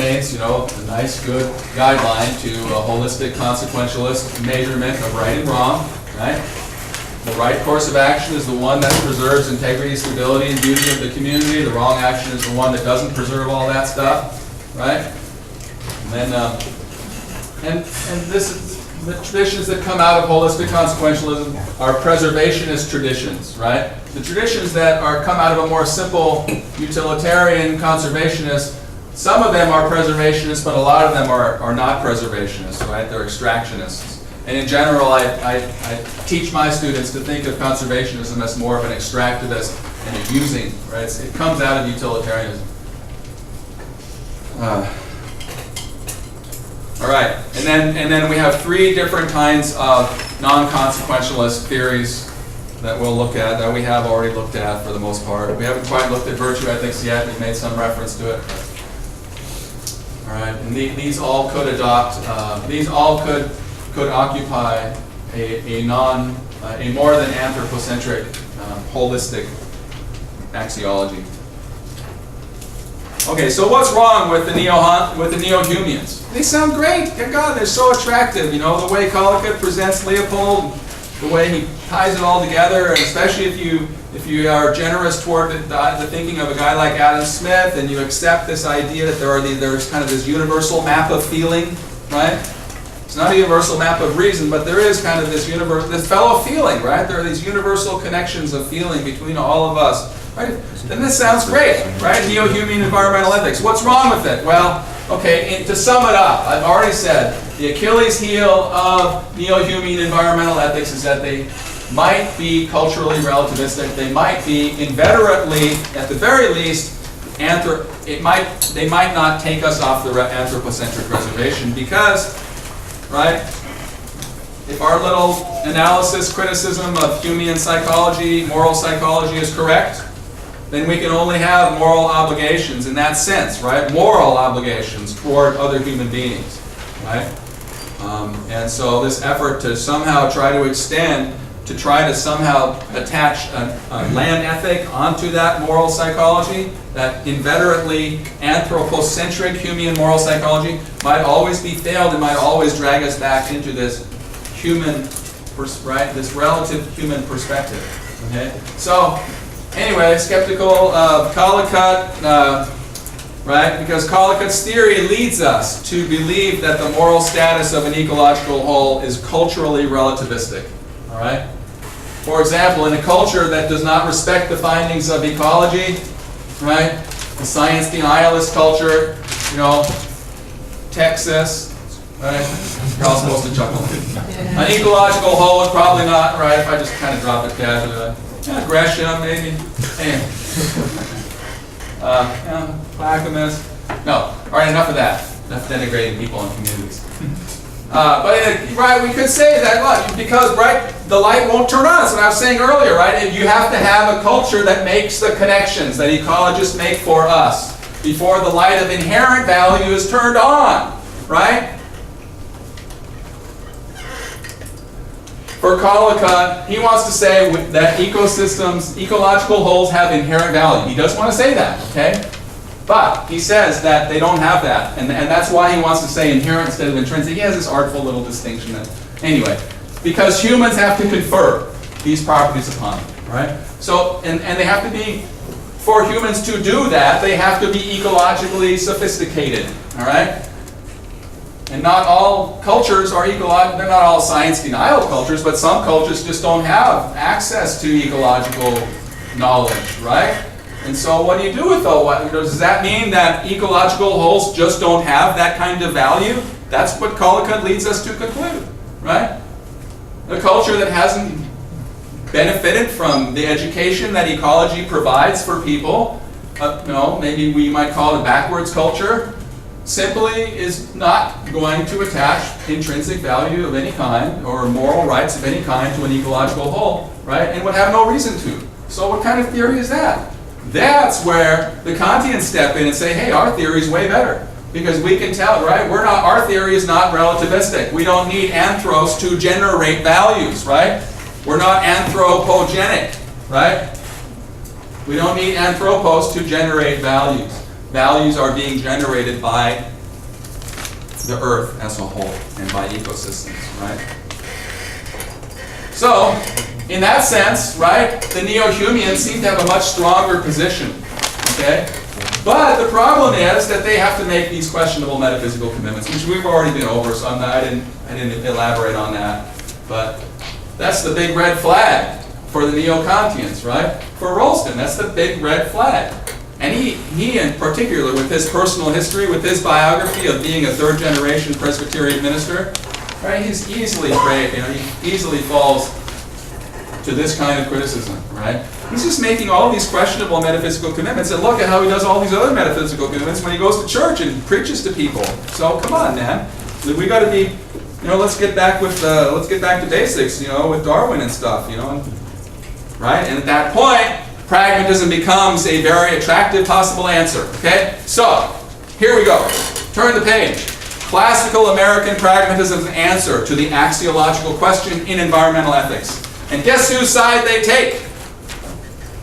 remains, a nice, good guideline to a holistic consequentialist measurement of right and wrong, right? The right course of action is the one that preserves integrity, stability, and beauty of the community. The wrong action is the one that doesn't preserve all that stuff, right? And then, and this is the traditions that come out of holistic consequentialism are preservationist traditions, right? The traditions that come out of a more simple utilitarian conservationist, some of them are preservationists, but a lot of them are not preservationists, right? They're extractionists. And in general, I teach my students to think of conservationism as more of an extractivist and a using, right? It comes out of utilitarianism. All right, and then we have three different kinds of non-consequentialist theories that we'll look at, that we have already looked at for the most part. We haven't quite looked at virtue ethics yet. We've made some reference to it. All right, and these all could adopt, these all could occupy a more than anthropocentric, holistic axiology. Okay, so what's wrong with the neo-Humeans? They sound great. Good God, they're so attractive. The way Collicutt presents Leopold, the way he ties it all together, and especially if you are generous toward the thinking of a guy like Adam Smith, and you accept this idea that there's kind of this universal map of feeling, right? It's not a universal map of reason, but there is kind of this fellow feeling, right? There are these universal connections of feeling between all of us, right? Then this sounds great, right? Neo-Humean environmental ethics. What's wrong with it? Well, okay, to sum it up, I've already said the Achilles heel of neo-Humean environmental ethics is that they might be culturally relativistic. They might be inveterately, at the very least, they might not take us off the anthropocentric reservation because, right, if our little analysis, criticism of Humean psychology, moral psychology is correct, then we can only have moral obligations in that sense, right? Moral obligations toward other human beings, right? And so this effort to somehow try to somehow attach a land ethic onto that moral psychology, that inveterately anthropocentric Humean moral psychology, might always be failed and might always drag us back into this human, right? This relative human perspective. Okay, so. Anyway, skeptical of Collicutt, right? Because Collicutt's theory leads us to believe that the moral status of an ecological whole is culturally relativistic, all right? For example, in a culture that does not respect the findings of ecology, right? The science denialist culture, Texas, right? You're all supposed to chuckle. An ecological whole would probably not, right? If I just kind of drop it casually. Gresham, maybe. Clackamas. No. All right, enough of that. Enough denigrating people and communities. Right, we could say that, look, because, right, the light won't turn on. That's what I was saying earlier, right? You have to have a culture that makes the connections that ecologists make for us before the light of inherent value is turned on, right? For Collicutt, he wants to say that ecological wholes have inherent value. He does want to say that, okay? But he says that they don't have that, and that's why he wants to say inherent instead of intrinsic. He has this artful little distinction. Anyway, because humans have to confer these properties upon them, right? So, and they have to be, for humans to do that, they have to be ecologically sophisticated, all right? And not all cultures are ecological, they're not all science denial cultures, but some cultures just don't have access to ecological knowledge, right? And so what do you do with those? Does that mean that ecological wholes just don't have that kind of value? That's what Collicutt leads us to conclude, right? A culture that hasn't benefited from the education that ecology provides for people, maybe we might call it a backwards culture, simply is not going to attach intrinsic value of any kind or moral rights of any kind to an ecological whole, right? And would have no reason to. So what kind of theory is that? That's where the Kantians step in and say, hey, our theory is way better. Because we can tell, right? Our theory is not relativistic. We don't need anthros to generate values, right? We're not anthropogenic, right? We don't need anthropos to generate values. values are being generated by the earth as a whole and by ecosystems, right? So, in that sense, right, the neo-Humeans seem to have a much stronger position, okay? But the problem is that they have to make these questionable metaphysical commitments, which we've already been over, so I didn't elaborate on that. But that's the big red flag for the neo-Kantians, right? For Rolston, that's the big red flag. And he in particular, with his personal history, with his biography of being a third-generation Presbyterian minister, right? He's easily prey, he easily falls to this kind of criticism, right? He's just making all these questionable metaphysical commitments, and look at how he does all these other metaphysical commitments when he goes to church and preaches to people. So come on, man, we got to be, let's get back to basics, with Darwin and stuff, right? And at that point, pragmatism becomes a very attractive possible answer. Okay, so here we go. Turn the page. Classical American pragmatism's answer to the axiological question in environmental ethics. And guess whose side they take?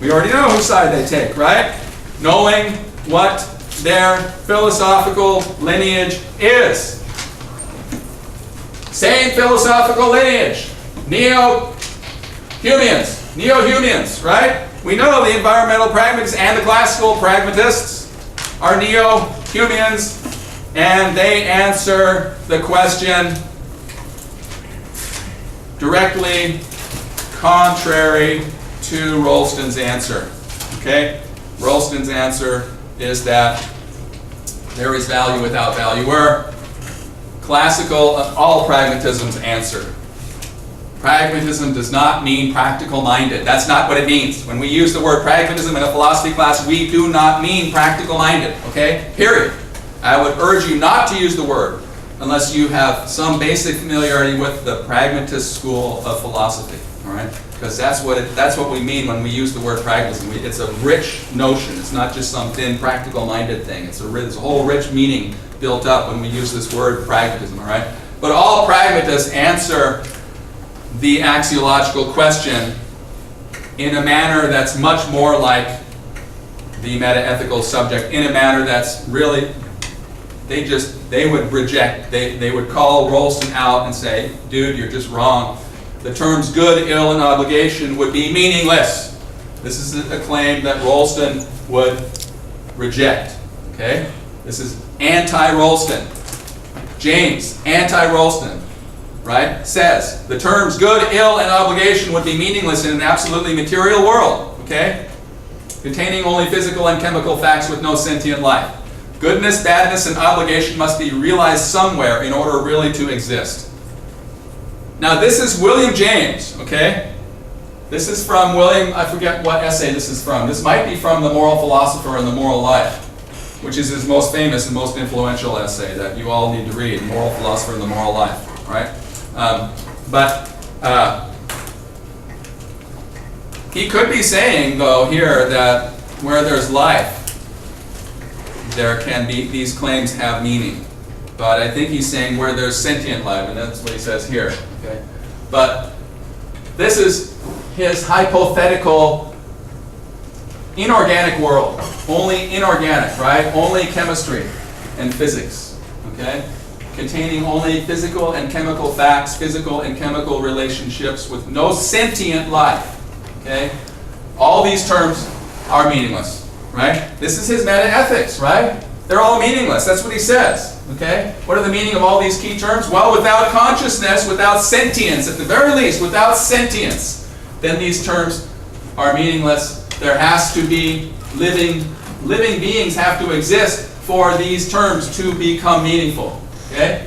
We already know whose side they take, right? Knowing what their philosophical lineage is. Same philosophical lineage. Neo-Humeans, right? We know the environmental pragmatists and the classical pragmatists are neo-Humeans, and they answer the question directly contrary to Rolston's answer. Okay? Rolston's answer is that there is value without value. Where classical, all pragmatism's answer. Pragmatism does not mean practical-minded. That's not what it means. When we use the word pragmatism in a philosophy class, we do not mean practical-minded, okay? Period. I would urge you not to use the word unless you have some basic familiarity with the pragmatist school of philosophy, all right? Because that's what we mean when we use the word pragmatism. It's a rich notion. It's not just some thin practical-minded thing. There's a whole rich meaning built up when we use this word pragmatism, all right? But all pragmatists answer the axiological question in a manner that's much more like the metaethical subject, in a manner that's really, they would reject, they would call Rolston out and say, dude, you're just wrong. The terms good, ill, and obligation would be meaningless. This is a claim that Rolston would reject, okay? This is anti-Rolston. James, anti-Rolston. Right? Says the terms good, ill, and obligation would be meaningless in an absolutely material world, okay? Containing only physical and chemical facts with no sentient life. Goodness, badness, and obligation must be realized somewhere in order really to exist. Now this is William James, okay? This is from William, I forget what essay this is from. This might be from The Moral Philosopher and the Moral Life, which is his most famous and most influential essay that you all need to read, Moral Philosopher and the Moral Life, right? He could be saying, though, here that where there's life, there can be, these claims have meaning. But I think he's saying where there's sentient life, and that's what he says here. Okay? But this is his hypothetical inorganic world. Only inorganic, right? Only chemistry and physics. Okay? Containing only physical and chemical facts, physical and chemical relationships with no sentient life. Okay? All these terms are meaningless, right? This is his meta-ethics, right? They're all meaningless. That's what he says. Okay? What are the meaning of all these key terms? Well, without consciousness, without sentience, at the very least, without sentience, then these terms are meaningless. There has to be living beings have to exist for these terms to become meaningful. Okay?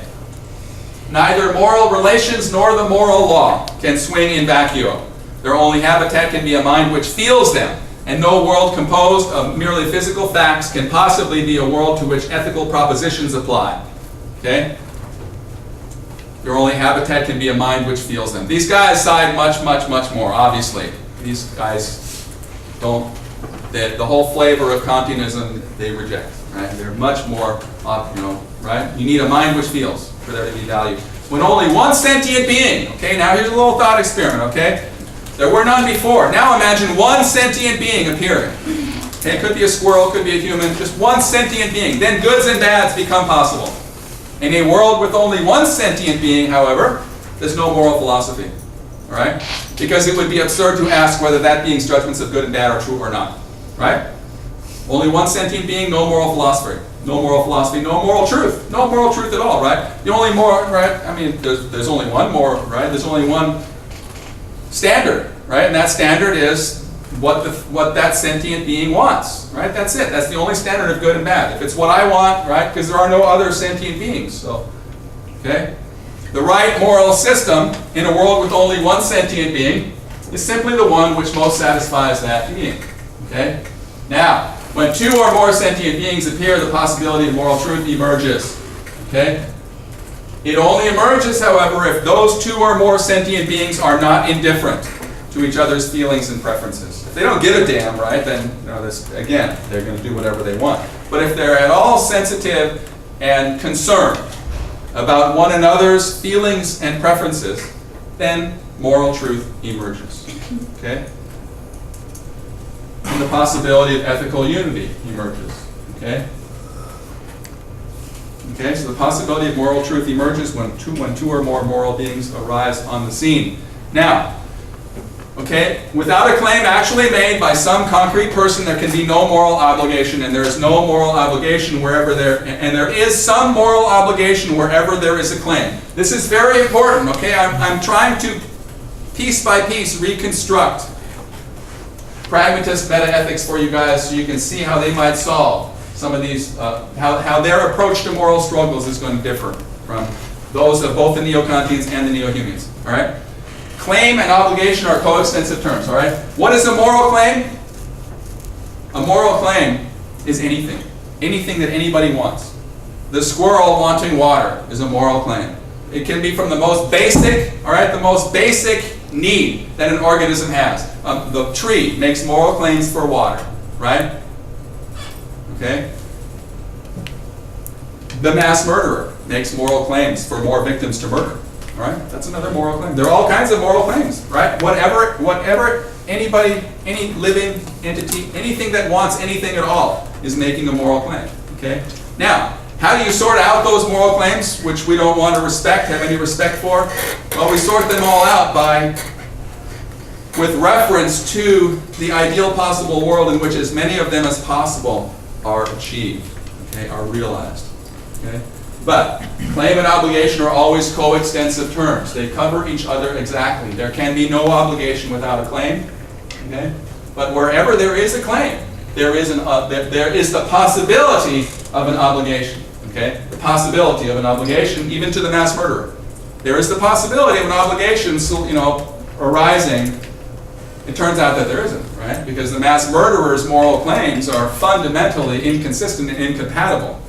Neither moral relations nor the moral law can swing in vacuo. Their only habitat can be a mind which feels them, and no world composed of merely physical facts can possibly be a world to which ethical propositions apply. Okay? Their only habitat can be a mind which feels them. These guys side much, much, much more, obviously. These guys don't, the whole flavor of Kantianism they reject. Right? They're much more, right? You need a mind which feels for there to be value. When only one sentient being, okay, now here's a little thought experiment, okay? There were none before. Now imagine one sentient being appearing. Okay, it could be a squirrel, it could be a human, just one sentient being. Then goods and bads become possible. In a world with only one sentient being, however, there's no moral philosophy. All right? Because it would be absurd to ask whether that being's judgments of good and bad are true or not. Right? Only one sentient being, no moral philosophy. No moral philosophy, no moral truth. No moral truth at all, right? The only moral, right? I mean, there's only one moral, right? There's only one standard, right? And that standard is what that sentient being wants, right? That's it. That's the only standard of good and bad. If it's what I want, right? Because there are no other sentient beings. So, okay? The right moral system in a world with only one sentient being is simply the one which most satisfies that being. Okay? Now, when two or more sentient beings appear, the possibility of moral truth emerges. Okay? It only emerges, however, if those two or more sentient beings are not indifferent to each other's feelings and preferences. If they don't give a damn, right, then, again, they're going to do whatever they want. But if they're at all sensitive and concerned about one another's feelings and preferences, then moral truth emerges. Okay? And the possibility of ethical unity emerges. Okay? Okay, so the possibility of moral truth emerges when two or more moral beings arise on the scene. Now, okay, without a claim actually made by some concrete person, there can be no moral obligation, and there is no moral obligation wherever there is some moral obligation wherever there is a claim. This is very important, okay? I'm trying to, piece by piece, reconstruct pragmatist metaethics for you guys so you can see how they might solve some of these, how their approach to moral struggles is going to differ from those of both the Neo-Kantians and the Neo-Humeans, all right? Claim and obligation are coextensive terms, all right? What is a moral claim? A moral claim is anything. Anything that anybody wants. The squirrel wanting water is a moral claim. It can be from the most basic, all right, the most basic need that an organism has. The tree makes moral claims for water, right? Okay? The mass murderer makes moral claims for more victims to murder. All right? That's another moral claim. There are all kinds of moral claims, right? Whatever anybody, any living entity, anything that wants anything at all is making a moral claim. Okay? Now, how do you sort out those moral claims, which we don't want to have any respect for? Well, we sort them all out with reference to the ideal possible world in which as many of them as possible are achieved, okay, are realized. Okay? But claim and obligation are always coextensive terms. They cover each other exactly. There can be no obligation without a claim. Okay? But wherever there is a claim, there is the possibility of an obligation. Okay? The possibility of an obligation, even to the mass murderer. There is the possibility of an obligation, arising. It turns out that there isn't, right? Because the mass murderer's moral claims are fundamentally inconsistent and incompatible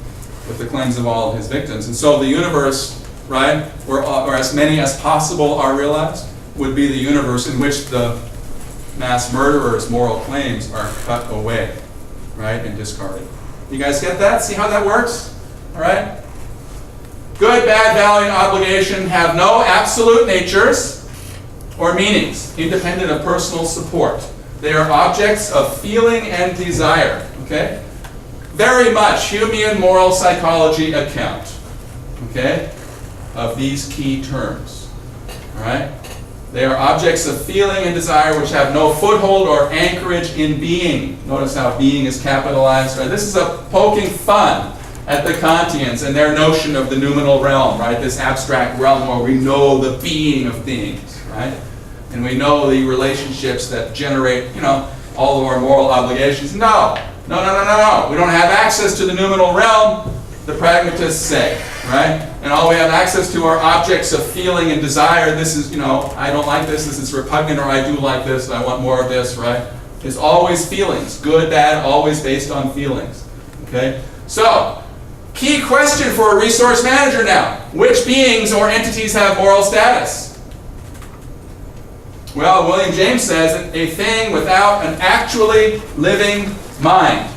with the claims of all of his victims. And so the universe, right, where as many as possible are realized, would be the universe in which the mass murderer's moral claims are cut away, right, and discarded. You guys get that? See how that works? All right? Good, bad, value, and obligation have no absolute natures or meanings, independent of personal support. They are objects of feeling and desire, okay? Very much Humean moral psychology account, okay, of these key terms, all right? They are objects of feeling and desire which have no foothold or anchorage in being. Notice how being is capitalized, right? This is a poking fun at the Kantians and their notion of the noumenal realm, right? This abstract realm where we know the being of things, right? And we know the relationships that generate, all of our moral obligations. No. We don't have access to the noumenal realm, the pragmatists say, right? And all we have access to are objects of feeling and desire. This is, I don't like this is repugnant, or I do like this, I want more of this, right? It's always feelings. Good, bad, always based on feelings. Okay? So, key question for a resource manager now. Which beings or entities have moral status? Well, William James says that a thing without an actually living mind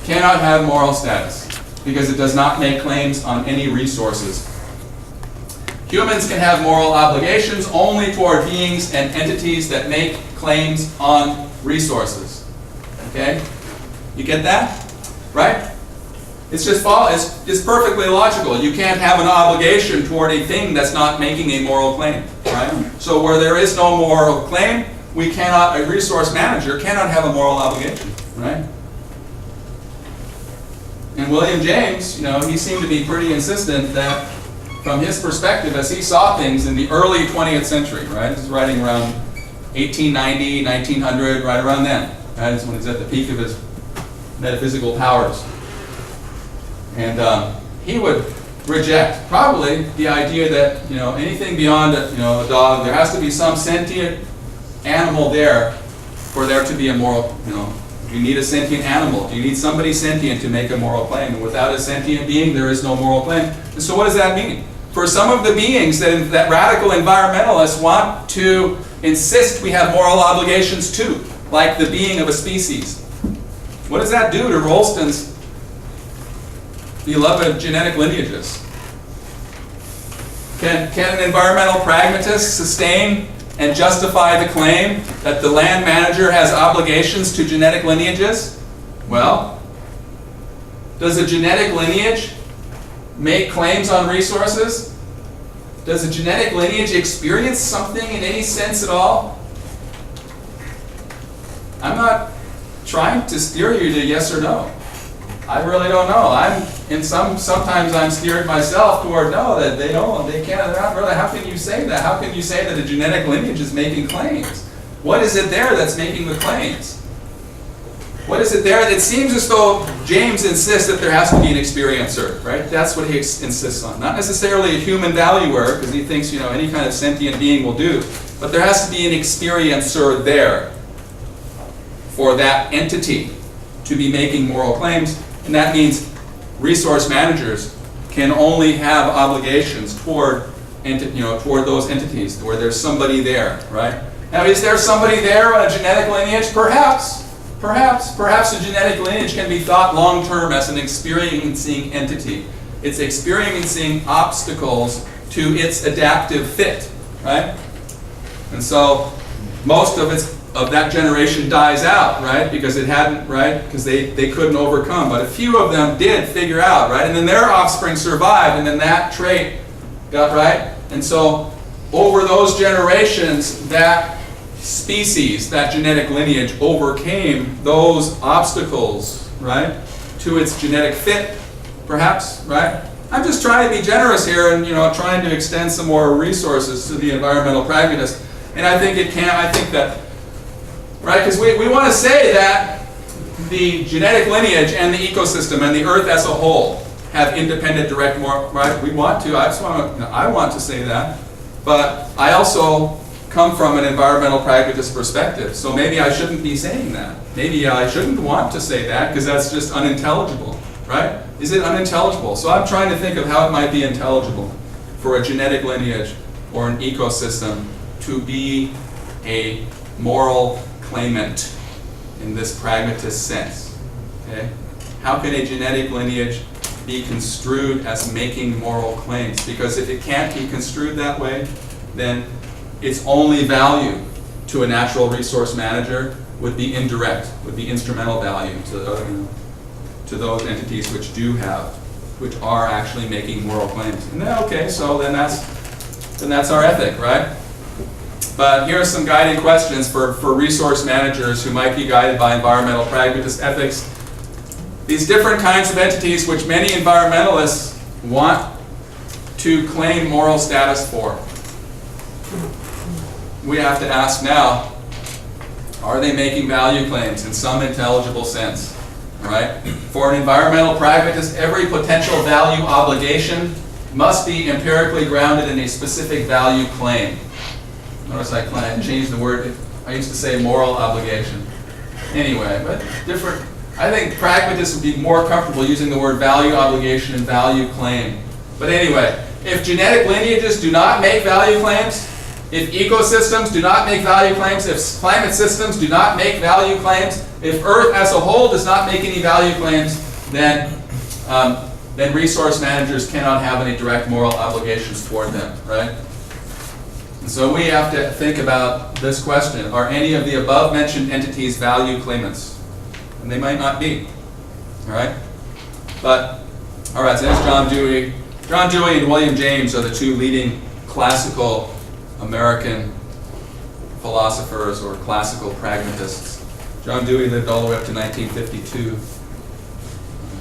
cannot have moral status because it does not make claims on any resources. Humans can have moral obligations only toward beings and entities that make claims on resources. Okay? You get that? Right? It's just perfectly logical. You can't have an obligation toward a thing that's not making a moral claim, right? So where there is no moral claim, a resource manager cannot have a moral obligation, right? And William James, he seemed to be pretty insistent that from his perspective, as he saw things in the early 20th century, right? This is writing around 1890, 1900, right around then. That is when he's at the peak of his metaphysical powers. And he would reject probably the idea that anything beyond a dog, there has to be some sentient animal there for there to be a moral. You need a sentient animal. You need somebody sentient to make a moral claim. And without a sentient being, there is no moral claim. And so, what does that mean? For some of the beings that radical environmentalists want to insist we have moral obligations to, like the being of a species, what does that do to Rolston's beloved genetic lineages? Can an environmental pragmatist sustain and justify the claim that the land manager has obligations to genetic lineages? Well, does a genetic lineage make claims on resources? Does a genetic lineage experience something in any sense at all? I'm not trying to steer you to yes or no. I really don't know. Sometimes I'm steered myself toward no, that they can't, they're not really. How can you say that? How can you say that a genetic lineage is making claims? What is it there that's making the claims? What is it there? It seems as though James insists that there has to be an experiencer, right? That's what he insists on. Not necessarily a human valuer, because he thinks, any kind of sentient being will do. But there has to be an experiencer there for that entity to be making moral claims. And that means resource managers can only have obligations toward those entities where there's somebody there, right? Now, is there somebody there on a genetic lineage? Perhaps a genetic lineage can be thought long-term as an experiencing entity. It's experiencing obstacles to its adaptive fit, right? And so most of that generation dies out, right? Because it hadn't, right? Because they couldn't overcome. But a few of them did figure out, right? And then their offspring survived, and then that trait got, right? And so over those generations, that species, that genetic lineage overcame those obstacles, right? To its genetic fit, perhaps, right? I'm just trying to be generous here and, trying to extend some more resources to the environmental pragmatist. And I think that, right, because we want to say that the genetic lineage and the ecosystem and the earth as a whole have independent direct moral, right? We want to, I want to say that, but I also come from an environmental pragmatist perspective, so maybe I shouldn't be saying that. Maybe I shouldn't want to say that because that's just unintelligible, right? Is it unintelligible? So I'm trying to think of how it might be intelligible for a genetic lineage or an ecosystem to be a moral claimant in this pragmatist sense. Okay? How can a genetic lineage be construed as making moral claims? Because if it can't be construed that way, then its only value to a natural resource manager would be indirect, would be instrumental value to those entities which are actually making moral claims. And then, okay, so then that's our ethic, right? But here are some guiding questions for resource managers who might be guided by environmental pragmatist ethics. These different kinds of entities which many environmentalists want to claim moral status for. We have to ask now, are they making value claims in some intelligible sense? All right? For an environmental pragmatist, every potential value obligation must be empirically grounded in a specific value claim. Notice I changed the word. I used to say moral obligation. Anyway, but different. I think pragmatists would be more comfortable using the word value obligation and value claim. But anyway, if genetic lineages do not make value claims, if ecosystems do not make value claims, if climate systems do not make value claims, if Earth as a whole does not make any value claims, then resource managers cannot have any direct moral obligations toward them, right? And so we have to think about this question. Are any of the above mentioned entities value claimants? And they might not be. All right? But, all right, so there's John Dewey. John Dewey and William James are the two leading classical American philosophers or classical pragmatists. John Dewey lived all the way up to 1952.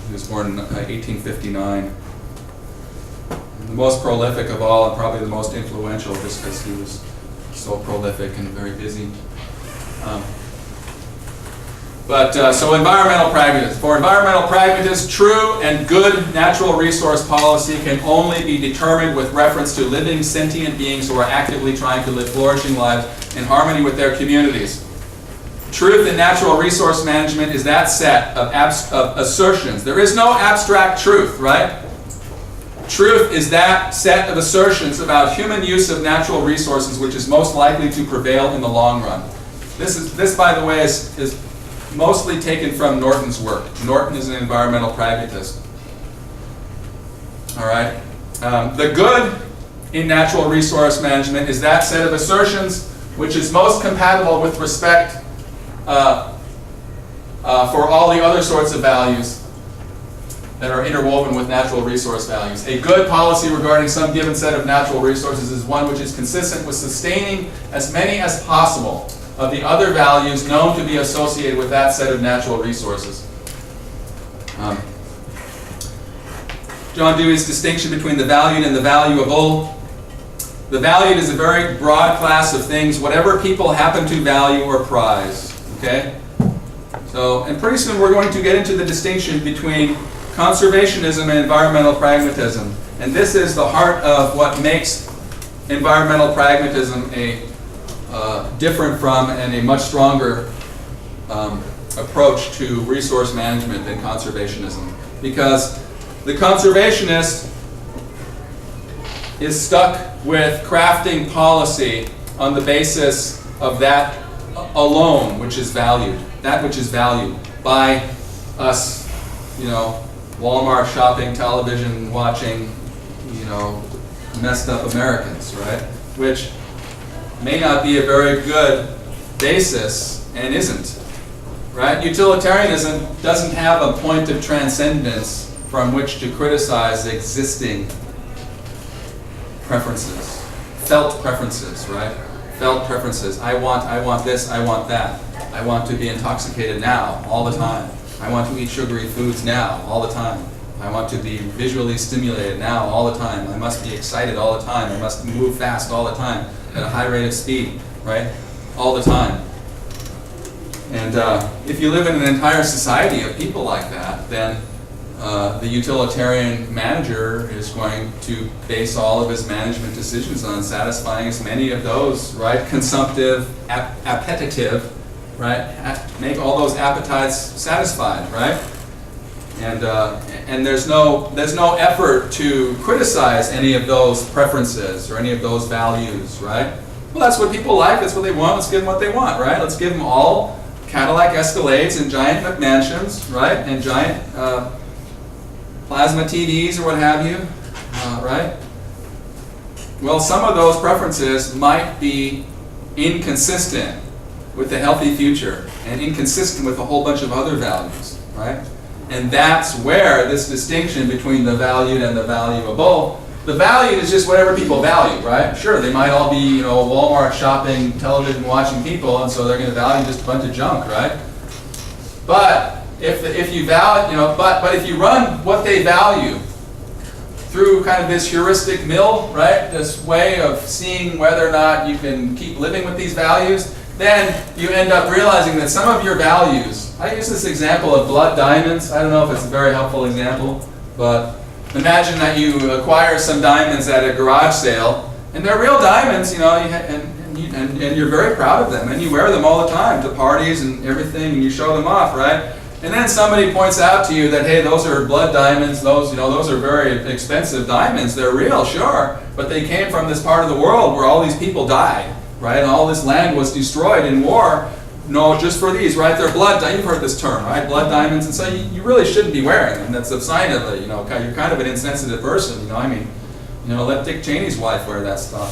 He was born in 1859. The most prolific of all, and probably the most influential, just because he was so prolific and very busy. So environmental pragmatism. For environmental pragmatists, true and good natural resource policy can only be determined with reference to living sentient beings who are actively trying to live flourishing lives in harmony with their communities. Truth in natural resource management is that set of assertions. There is no abstract truth, right? Truth is that set of assertions about human use of natural resources which is most likely to prevail in the long run. This, by the way, is mostly taken from Norton's work. Norton is an environmental pragmatist. All right. The good in natural resource management is that set of assertions which is most compatible with respect for all the other sorts of values that are interwoven with natural resource values. A good policy regarding some given set of natural resources is one which is consistent with sustaining as many as possible of the other values known to be associated with that set of natural resources. John Dewey's distinction between the valued and the valuable. The valued is a very broad class of things, whatever people happen to value or prize. Okay? So, and pretty soon we're going to get into the distinction between conservationism and environmental pragmatism. And this is the heart of what makes environmental pragmatism different from and a much stronger approach to resource management than conservationism. Because the conservationist is stuck with crafting policy on the basis of that alone which is valued. That which is valued by us, Walmart shopping, television watching, messed up Americans, right? Which may not be a very good basis and isn't, right? Utilitarianism doesn't have a point of transcendence from which to criticize existing preferences, felt preferences, right? Felt preferences. I want this, I want that. I want to be intoxicated now, all the time. I want to eat sugary foods now, all the time. I want to be visually stimulated now, all the time. I must be excited all the time. I must move fast all the time, at a high rate of speed, right? All the time. And if you live in an entire society of people like that, then the utilitarian manager is going to base all of his management decisions on satisfying as many of those, right? Consumptive, appetitive, right? Make all those appetites satisfied, right? And there's no effort to criticize any of those preferences or any of those values, right? Well, that's what people like. That's what they want. Let's give them what they want, right? Let's give them all Cadillac Escalades and giant McMansions, right? And giant plasma TVs or what have you, right? Well, some of those preferences might be inconsistent with the healthy future and inconsistent with a whole bunch of other values, right? And that's where this distinction between the valued and the valuable. The valued is just whatever people value, right? Sure, they might all be, Walmart shopping, television watching people, and so they're going to value just a bunch of junk, right? But if you value, but if you run what they value through kind of this heuristic mill, right? This way of seeing whether or not you can keep living with these values, then you end up realizing that some of your values, I use this example of blood diamonds. I don't know if it's a very helpful example, but imagine that you acquire some diamonds at a garage sale, and they're real diamonds, and you're very proud of them, and you wear them all the time to parties and everything, and you show them off, right? And then somebody points out to you that, hey, those are blood diamonds, those are very expensive diamonds. They're real, sure, but they came from this part of the world where all these people died, right? And all this land was destroyed in war. No, just for these, right? They're blood. You've heard this term, right? Blood diamonds, and so you really shouldn't be wearing them. That's a sign of a, you're kind of an insensitive person. Let Dick Cheney's wife wear that stuff.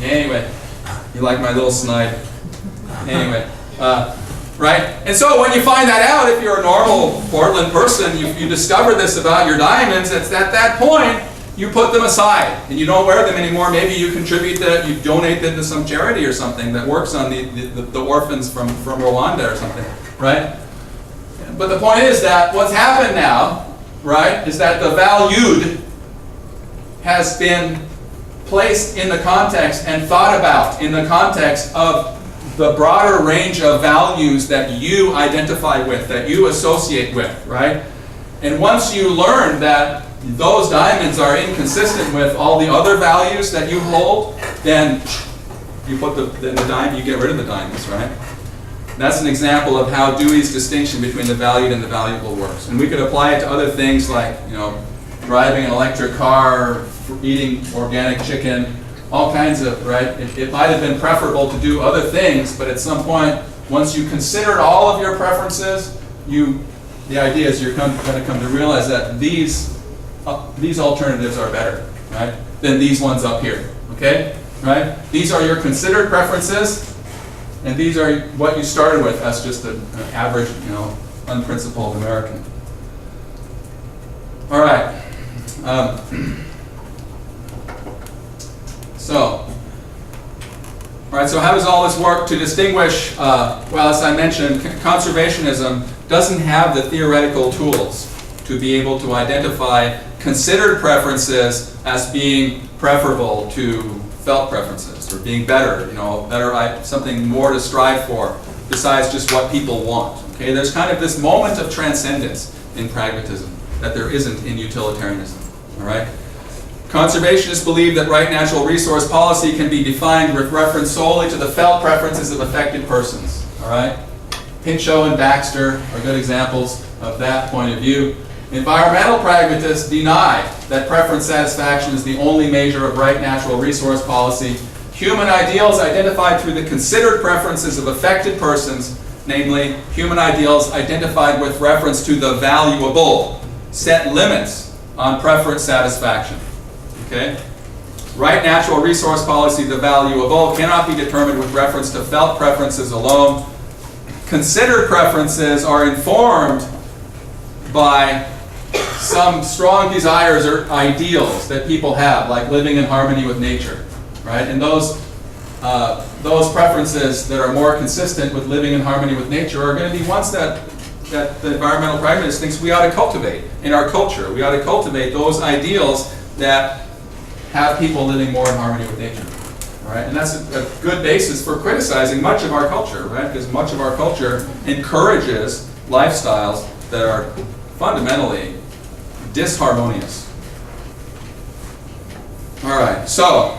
Anyway, you like my little snide. Anyway, right? And so when you find that out, if you're a normal Portland person, you discover this about your diamonds, it's at that point, you put them aside and you don't wear them anymore. Maybe you contribute that, you donate them to some charity or something that works on the orphans from Rwanda or something, right? But the point is that what's happened now, right, is that the valued has been placed in the context and thought about in the context of the broader range of values that you identify with, that you associate with, right? And once you learn that those diamonds are inconsistent with all the other values that you hold, then you put you get rid of the diamonds, right? That's an example of how Dewey's distinction between the valued and the valuable works. And we could apply it to other things like, driving an electric car, eating organic chicken, all kinds of, right? It might have been preferable to do other things, but at some point, once you considered all of your preferences, the idea is you're going to come to realize that these alternatives are better, right, than these ones up here, okay? Right? These are your considered preferences, and these are what you started with as just an average, unprincipled American. All right. So how does all this work to distinguish? Well, as I mentioned, conservationism doesn't have the theoretical tools to be able to identify considered preferences as being preferable to felt preferences, or being better, something more to strive for besides just what people want. Okay, there's kind of this moment of transcendence in pragmatism that there isn't in utilitarianism. All right. Conservationists believe that right natural resource policy can be defined with reference solely to the felt preferences of affected persons. All right. Pinchot and Baxter are good examples of that point of view. Environmental pragmatists deny that preference satisfaction is the only measure of right natural resource policy. Human ideals identified through the considered preferences of affected persons, namely human ideals identified with reference to the valuable, set limits on preference satisfaction. Okay? Right natural resource policy, the valuable, cannot be determined with reference to felt preferences alone. Considered preferences are informed by some strong desires or ideals that people have, like living in harmony with nature, right? And those preferences that are more consistent with living in harmony with nature are going to be ones that the environmental pragmatist thinks we ought to cultivate in our culture. We ought to cultivate those ideals that have people living more in harmony with nature. All right? And that's a good basis for criticizing much of our culture, right? Because much of our culture encourages lifestyles that are fundamentally disharmonious. All right, so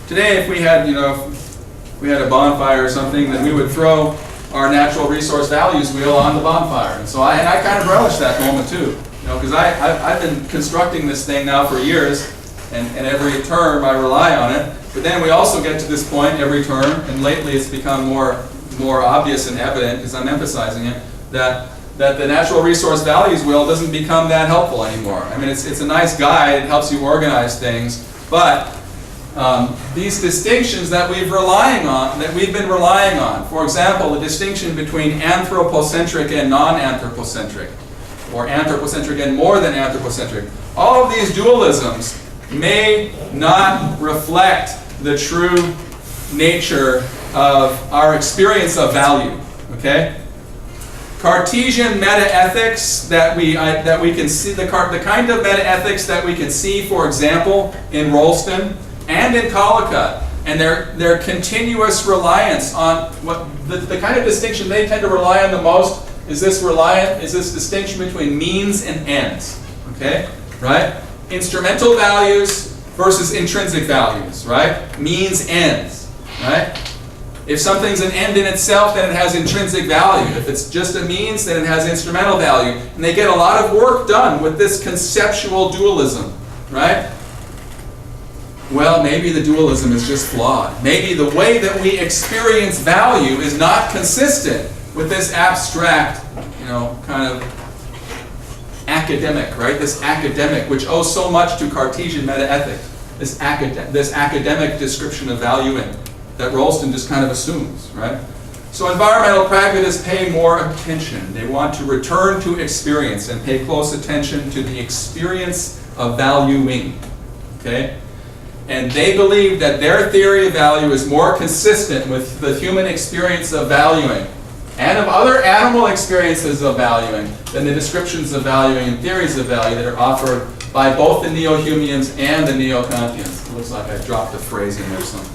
today if we had, if we had a bonfire or something, then we would throw our natural resource values wheel on the bonfire. And so I kind of relish that moment too, because I've been constructing this thing now for years, and every term I rely on it. But then we also get to this point every term, and lately it's become more obvious and evident, because I'm emphasizing it, that the natural resource values wheel doesn't become that helpful anymore. I mean, it's a nice guide, it helps you organize things, but these distinctions that we've been relying on, for example, the distinction between anthropocentric and non-anthropocentric, or anthropocentric and more than anthropocentric, all of these dualisms may not reflect the true nature of our experience of value. Okay? Cartesian metaethics that we can see, the kind of metaethics that we can see, for example, in Rolston and in Collicutt, and their continuous reliance on what the kind of distinction they tend to rely on the most is this distinction between means and ends. Okay, right? Instrumental values versus intrinsic values, right? Means, ends, right? If something's an end in itself, then it has intrinsic value. If it's just a means, then it has instrumental value. And they get a lot of work done with this conceptual dualism, right? Well, maybe the dualism is just flawed. Maybe the way that we experience value is not consistent with this abstract, kind of academic, right? This academic, which owes so much to Cartesian metaethics, this academic description of valuing that Rolston just kind of assumes, right? So environmental pragmatists pay more attention. They want to return to experience and pay close attention to the experience of valuing. Okay? And they believe that their theory of value is more consistent with the human experience of valuing and of other animal experiences of valuing than the descriptions of valuing and theories of value that are offered by both the Neo-Humeans and the Neo-Kantians. It looks like I dropped a phrase in there somehow.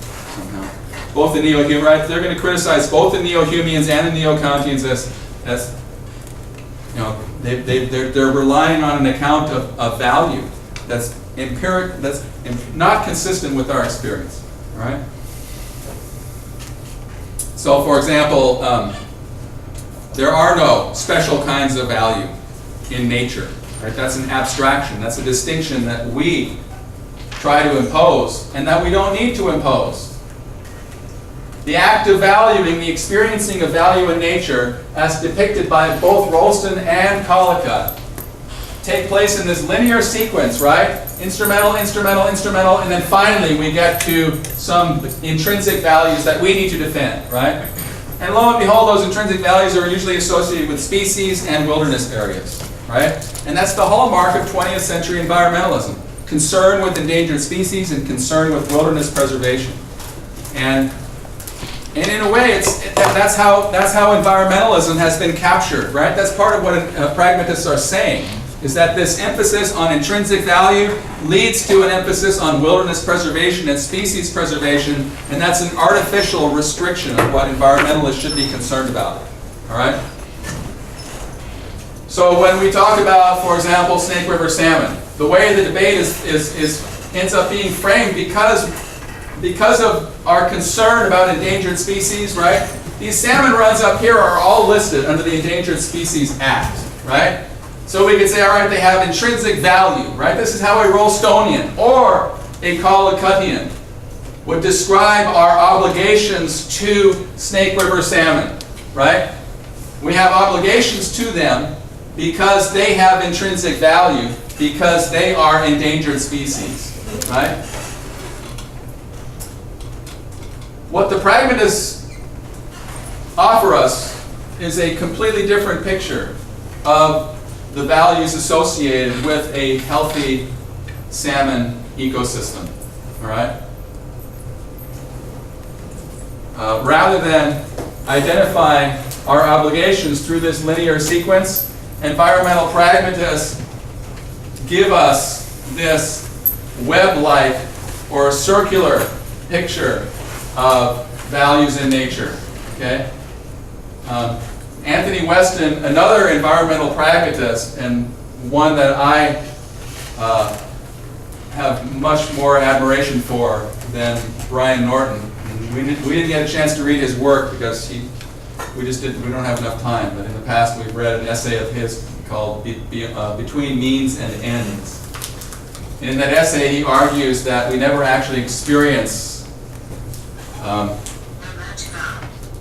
Both the Neo-Humeans, right? They're going to criticize both the Neo-Humeans and the Neo-Kantians as you know, they're relying on an account of value that's empiric, that's not consistent with our experience. All right. So, for example, there are no special kinds of value in nature. Right? That's an abstraction. That's a distinction that we try to impose and that we don't need to impose. The act of valuing, the experiencing of value in nature, as depicted by both Rolston and Collicott, take place in this linear sequence, right? Instrumental, instrumental, instrumental, and then finally we get to some intrinsic values that we need to defend, right? And lo and behold, those intrinsic values are usually associated with species and wilderness areas, right? And that's the hallmark of 20th century environmentalism. Concern with endangered species and concern with wilderness preservation. And in a way, that's how environmentalism has been captured, right? That's part of what pragmatists are saying, is that this emphasis on intrinsic value leads to an emphasis on wilderness preservation and species preservation, and that's an artificial restriction of what environmentalists should be concerned about. All right? So when we talk about, for example, Snake River salmon, the way the debate ends up being framed because of our concern about endangered species, right? These salmon runs up here are all listed under the Endangered Species Act, right? So we could say, all right, they have intrinsic value, right? This is how a Rolstonian or a Collicottian would describe our obligations to Snake River salmon, right? We have obligations to them because they have intrinsic value, because they are endangered species, right? What the pragmatists offer us is a completely different picture of the values associated with a healthy salmon ecosystem. All right? Rather than identifying our obligations through this linear sequence, environmental pragmatists give us this web-like or circular picture of values in nature. Okay? Anthony Weston, another environmental pragmatist, and one that I have much more admiration for than Brian Norton. And we didn't get a chance to read his work because we don't have enough time. But in the past, we've read an essay of his called "Between Means and Ends." And in that essay, he argues that we never actually experience.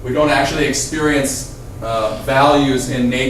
We don't actually experience values in nature